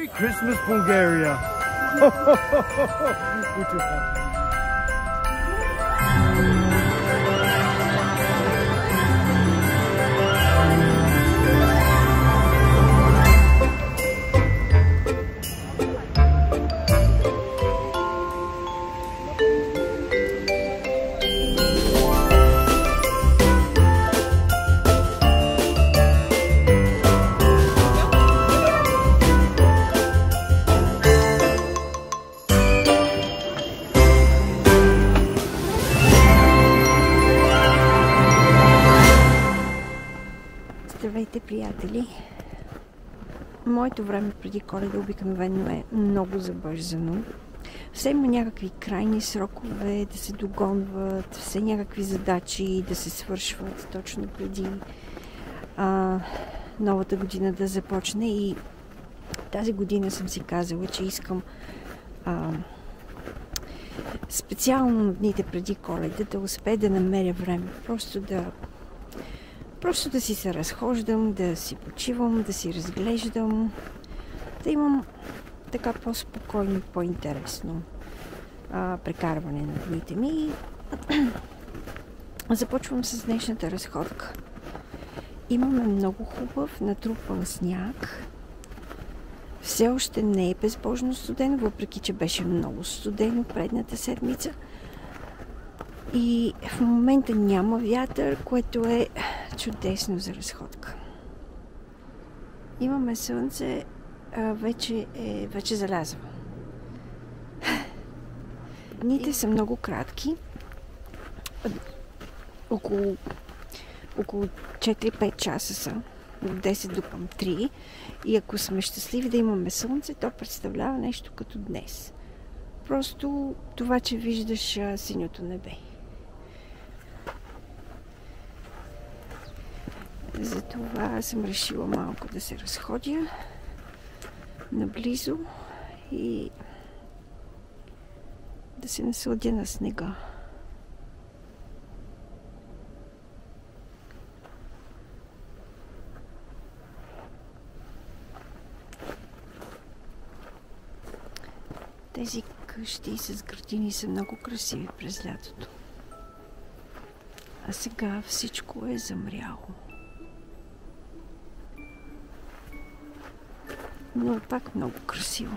Merry Christmas, Bulgaria! Which is happy. Здравейте, приятели! Моето време преди Коледа обикновено е много забързано. Все има някакви крайни срокове да се догонват, все някакви задачи да се свършват точно преди новата година да започне. И тази година съм си казала, че искам специално на дните преди Коледа да успея да намеря време. Просто да си се разхождам, да си почивам, да си разглеждам, да имам така по-спокойно, по-интересно прекарване на дните ми. Започвам с днешната разходка. Имаме много хубав натрупан сняг. Все още не е безбожно студено, въпреки че беше много студено предната седмица. И в момента няма вятър, което е чудесно за разходка. Имаме слънце, вече залязва. Дните са много кратки. Около 4-5 часа са. От 10 до към 3. И ако сме щастливи да имаме слънце, то представлява нещо като днес. Просто това, че виждаш синьото небе. Затова съм решила малко да се разходя наблизо и да се насладя на снега. Тези къщи с градини са много красиви през лятото. А сега всичко е замряло. Но е пак много красиво.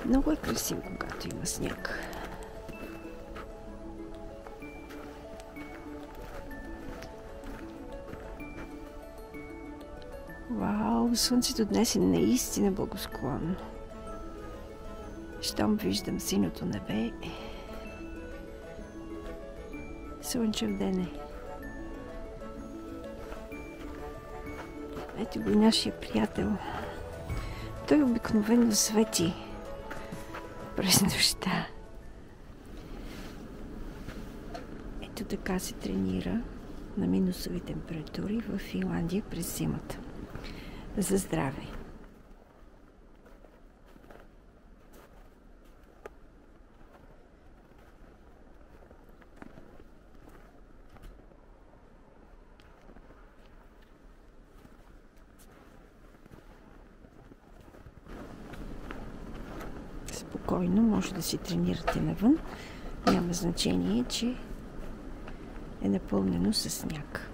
Много е красиво, когато има сняг. Вау, слънцето днес е наистина благосклонно. Щом виждам синото небе, слънчев ден е. Ето го нашия приятел. Той обикновено свети през нощта. Ето така се тренира на минусови температури в Финландия през зимата. За здраве! Спокойно може да си тренирате навън. Няма значение, че е напълнено със сняг.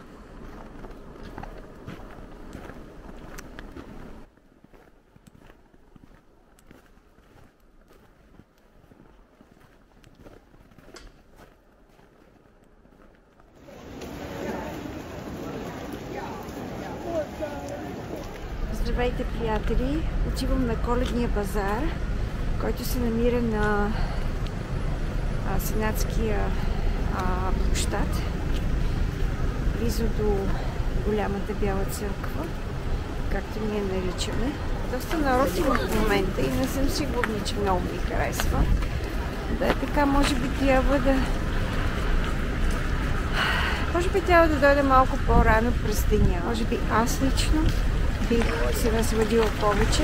Здравейте, приятели! Отивам на Коледния базар, който се намира на Сенатския площад, близо до голямата бяла църква, както ние наричаме. Доста народ има в момента и не съм сигурна, че много ми харесва. Да е така, може би трябва да дойда малко по-рано през деня. Може би аз лично бих се насладила повече,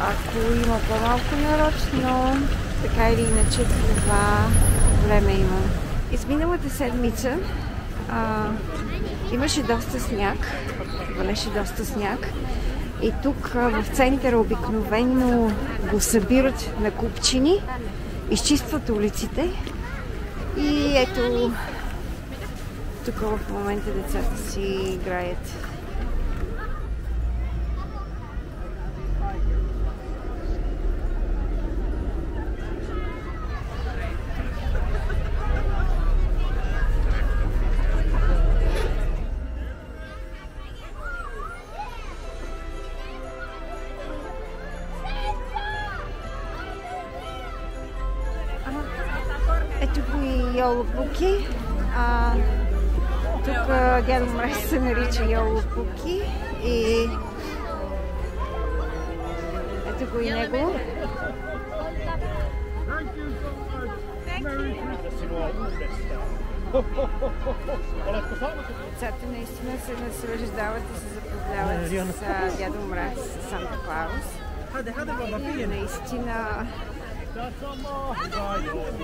ако има по-малко народ, но така или иначе това време имам. Изминалата седмица Имаше доста сняг, валеше доста сняг и тук в центъра обикновено го събират на купчини, изчистват улиците и ето тук в момента децата си играят. Ето го и Йолопуки. Тук Дядо Мраз се нарича Йолопуки и ето го и него. Децата наистина се наслаждават и се запознават с Дядо Мраз, с Санта Клаус. И наистина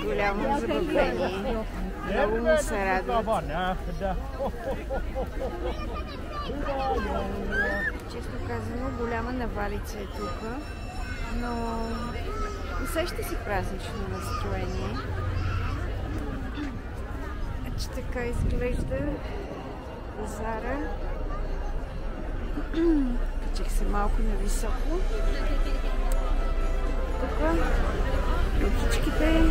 голямо забавление. Много му се радват. Често казано, голяма навалица е тук, но усеща си празнично настроение. Че така изглежда пазара. Качих се малко нависоко. Тук лодичките.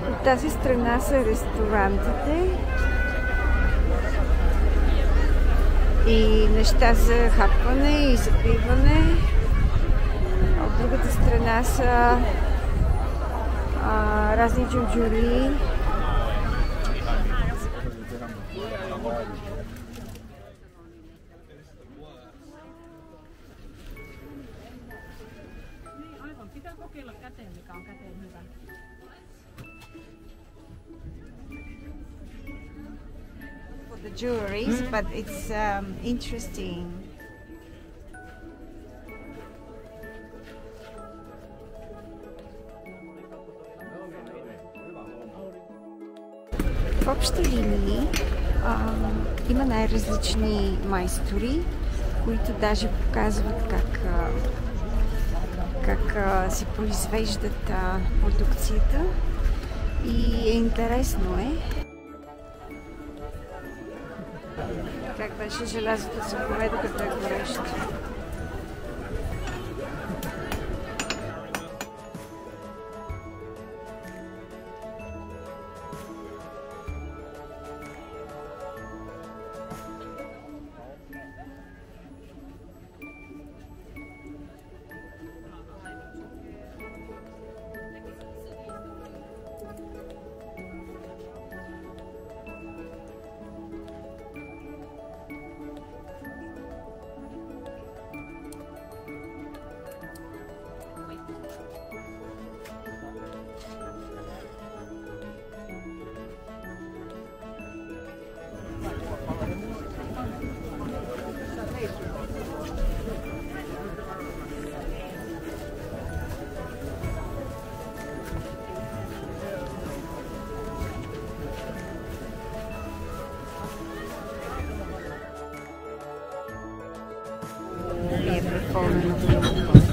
От тази страна са ресторантите и неща за хапване и за пиване. От другата страна са разни джуджури. The jewelries, but it's interesting. В общи линии има най-различни майстори, които даже показват как си произвеждат продукцията и е интересно как беше желязото се поведе, като е горещо.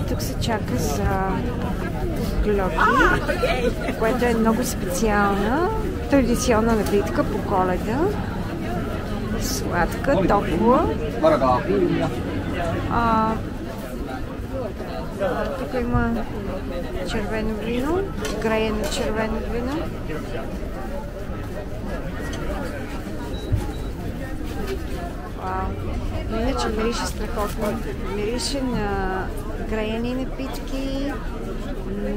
Тук се чака за глоги, което е много специална, традиционна напитка по Коледа. Сладка, топла. Тук има червено вино, греено червено вино. Иначе мирише страхотно. Мирише на греени напитки,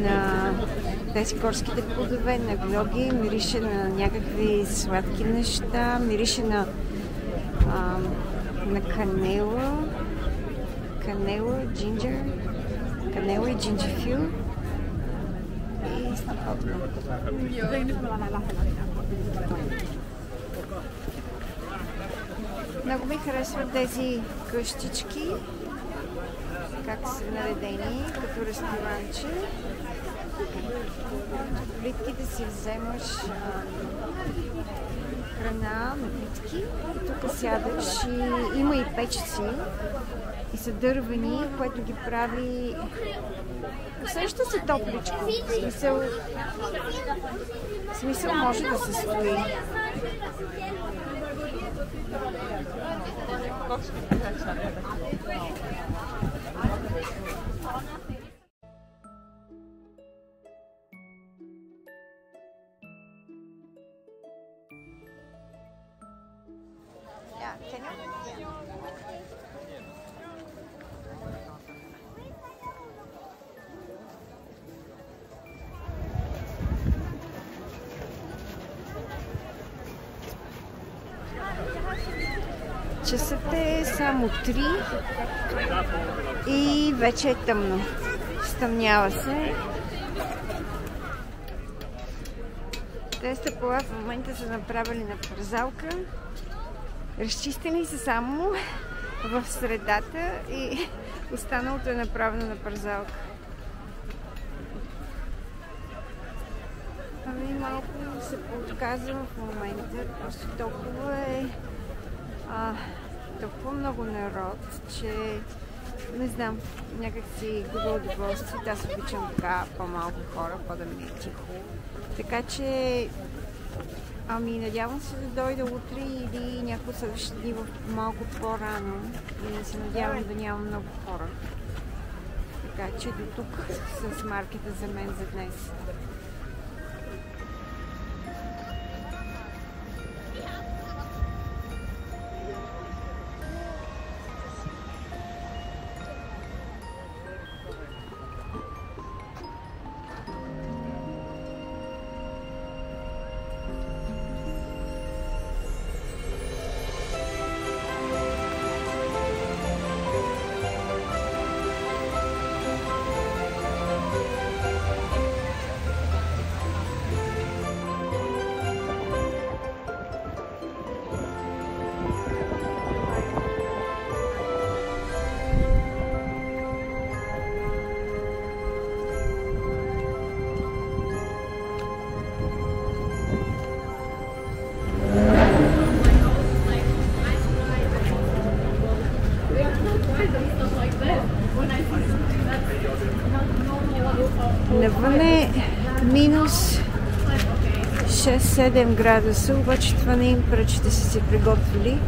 на тези горските плодове, на глоги, мирише на някакви сладки неща, мирише на канела, джинджер, канела и джинджифил. И страхотно. Много ми харесват тези къщички. как са наредени като ресторанче. Плитките си вземаш храна, напитки и тук сядаш и има и печци и са дървени, което ги прави усеща се топличко. Смисъл може да се стои. Часът е само 3 и вече е тъмно. Стъмнява се. Те стъпала в момента са направили на парзалка. Разчистени са само в средата и останалото е направено на парзалка. Ами малко се поотказвам в момента. Просто толкова е толкова много народ, че не знам, някак си губя удоволствие. Аз обичам така по-малко хора, по-да ми е тихо. Така че надявам се да дойда утре или някои следващи дни малко по-рано и се надявам да няма много хора. Така че до тук с маркета за мен за днес. Навън е минус 6-7 градуса, обаче това не им пречи да са си приготвили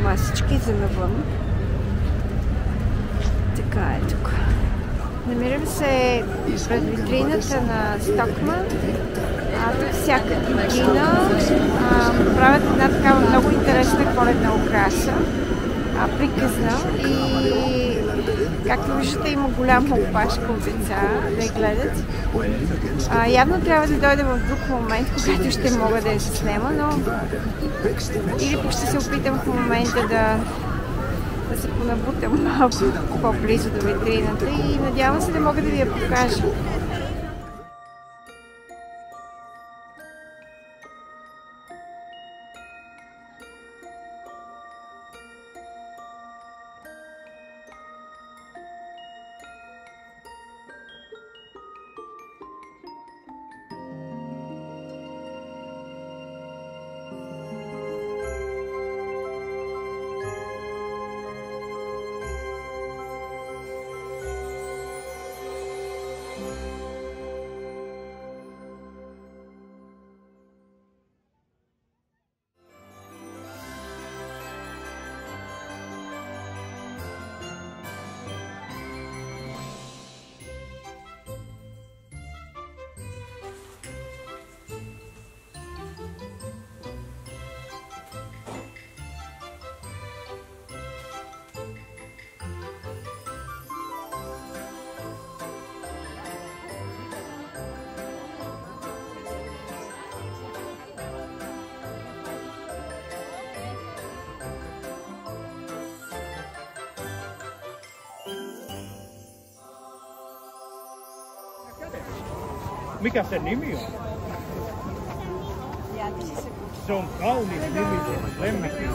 масички за навън. Така е тук. Намирам се пред витрината на Стокман. Тук всяка година правят една такава много интересна коледна украса, приказна, и както виждате има голяма опашка от деца да я гледат. Явно трябва да дойда в друг момент, когато ще мога да я заснема, но или пък ще се опитам в момента да се понабутам малко по-близо до витрината и надявам се да мога да ви я покажа. Mikä se nimi on? Se on kaunis nimi, se lemmikki.